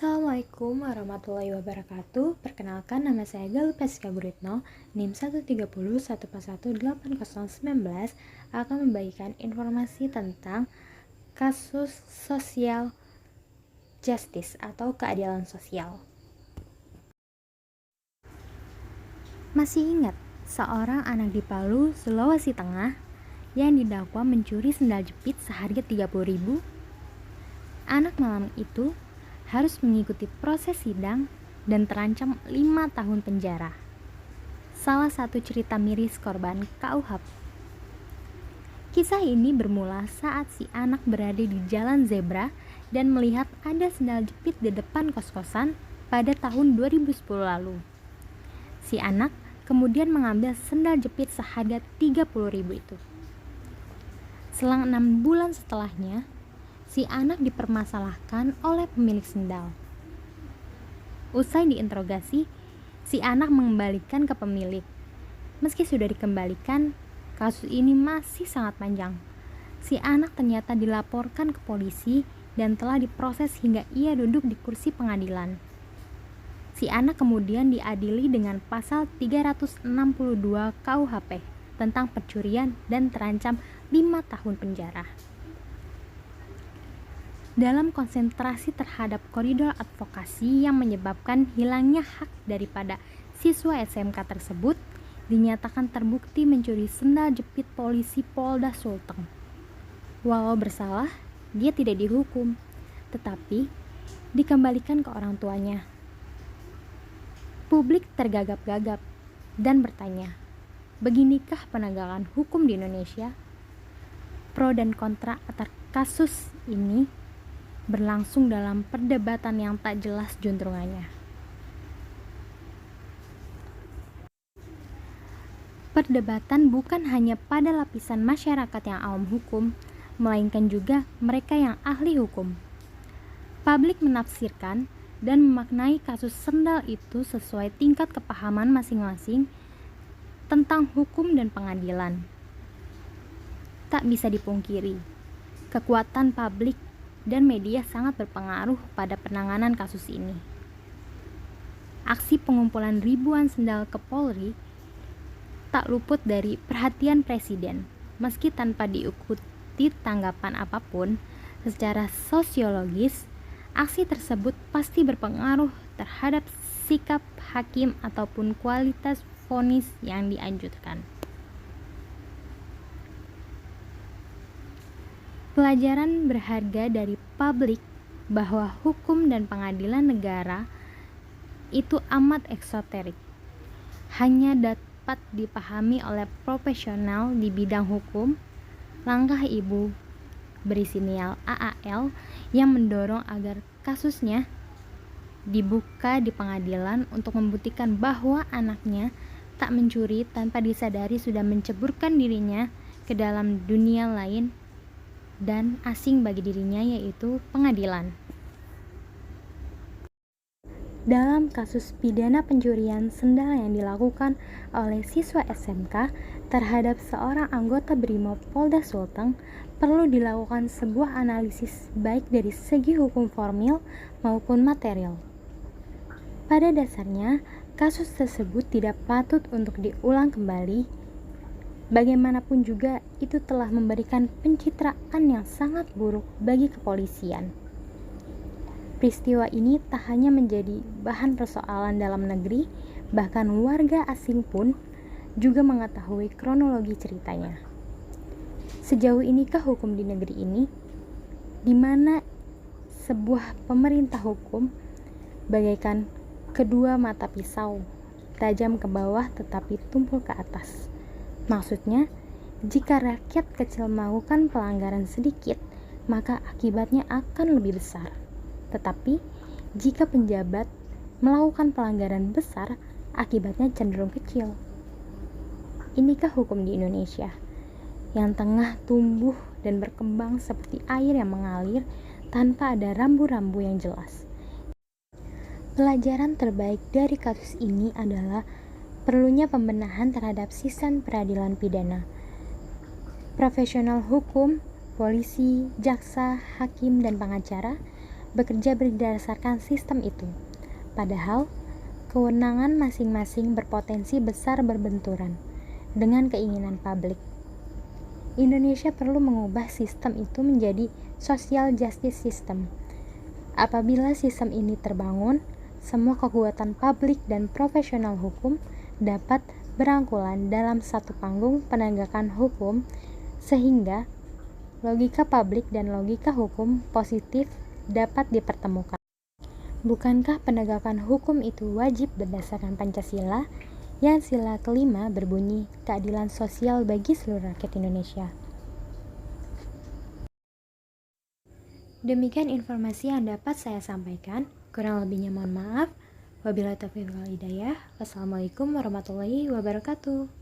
Assalamualaikum warahmatullahi wabarakatuh. Perkenalkan, nama saya Galuh Pasca Guritno, NIM 130141819, akan membagikan informasi tentang kasus social justice atau keadilan sosial. Masih ingat seorang anak di Palu, Sulawesi Tengah yang didakwa mencuri sendal jepit seharga 30.000? Anak malam itu harus mengikuti proses sidang dan terancam 5 tahun penjara. Salah satu cerita miris korban KUHP. Kisah ini bermula saat si anak berada di jalan zebra dan melihat ada sendal jepit di depan kos-kosan pada tahun 2010 lalu. Si anak kemudian mengambil sendal jepit seharga 30.000 itu. Selang 6 bulan setelahnya, si anak dipermasalahkan oleh pemilik sendal. Usai diinterogasi, si anak mengembalikan ke pemilik. Meski sudah dikembalikan, kasus ini masih sangat panjang. Si anak ternyata dilaporkan ke polisi dan telah diproses hingga ia duduk di kursi pengadilan. Si anak kemudian diadili dengan pasal 362 KUHP tentang pencurian dan terancam 5 tahun penjara. Dalam konsentrasi terhadap koridor advokasi yang menyebabkan hilangnya hak daripada siswa SMK tersebut, dinyatakan terbukti mencuri sendal jepit polisi Polda Sulteng. Walau bersalah, dia tidak dihukum, tetapi dikembalikan ke orang tuanya. Publik tergagap-gagap dan bertanya, beginikah penegakan hukum di Indonesia? Pro dan kontra atas kasus ini berlangsung dalam perdebatan yang tak jelas juntrungannya. Perdebatan bukan hanya pada lapisan masyarakat yang awam hukum, melainkan juga mereka yang ahli hukum. Publik menafsirkan dan memaknai kasus sendal itu sesuai tingkat kepahaman masing-masing tentang hukum dan pengadilan. Tak bisa dipungkiri, kekuatan publik dan media sangat berpengaruh pada penanganan kasus ini. Aksi pengumpulan ribuan sendal ke Polri tak luput dari perhatian Presiden, meski tanpa diikuti tanggapan apapun. Secara sosiologis, aksi tersebut pasti berpengaruh terhadap sikap hakim ataupun kualitas vonis yang dianjurkan. Pelajaran berharga dari publik bahwa hukum dan pengadilan negara itu amat eksoterik, hanya dapat dipahami oleh profesional di bidang hukum. Langkah ibu berinisial AAL yang mendorong agar kasusnya dibuka di pengadilan untuk membuktikan bahwa anaknya tak mencuri tanpa disadari sudah menceburkan dirinya ke dalam dunia lain dan asing bagi dirinya, yaitu pengadilan. Dalam kasus pidana pencurian sendal yang dilakukan oleh siswa SMK terhadap seorang anggota Brimob Polda Sulteng, perlu dilakukan sebuah analisis baik dari segi hukum formil maupun material. Pada dasarnya, kasus tersebut tidak patut untuk diulang kembali. Bagaimanapun juga, itu telah memberikan pencitraan yang sangat buruk bagi kepolisian. Peristiwa ini tak hanya menjadi bahan persoalan dalam negeri, bahkan warga asing pun juga mengetahui kronologi ceritanya. Sejauh inikah hukum di negeri ini, di mana sebuah pemerintah hukum bagaikan kedua mata pisau, tajam ke bawah tetapi tumpul ke atas. Maksudnya, jika rakyat kecil melakukan pelanggaran sedikit, maka akibatnya akan lebih besar. Tetapi, jika penjabat melakukan pelanggaran besar, akibatnya cenderung kecil. Inikah hukum di Indonesia yang tengah tumbuh dan berkembang seperti air yang mengalir tanpa ada rambu-rambu yang jelas. Pelajaran terbaik dari kasus ini adalah perlunya pembenahan terhadap sistem peradilan pidana. Profesional hukum, polisi, jaksa, hakim, dan pengacara bekerja berdasarkan sistem itu. Padahal, kewenangan masing-masing berpotensi besar berbenturan dengan keinginan publik. Indonesia perlu mengubah sistem itu menjadi social justice system. Apabila sistem ini terbangun, semua kekuatan publik dan profesional hukum dapat berangkulan dalam satu panggung penegakan hukum, sehingga logika publik dan logika hukum positif dapat dipertemukan. Bukankah penegakan hukum itu wajib berdasarkan Pancasila yang sila kelima berbunyi keadilan sosial bagi seluruh rakyat Indonesia? Demikian informasi yang dapat saya sampaikan. Kurang lebihnya mohon maaf. Wabillahi taufiq wal hidayah. Wassalamualaikum warahmatullahi wabarakatuh.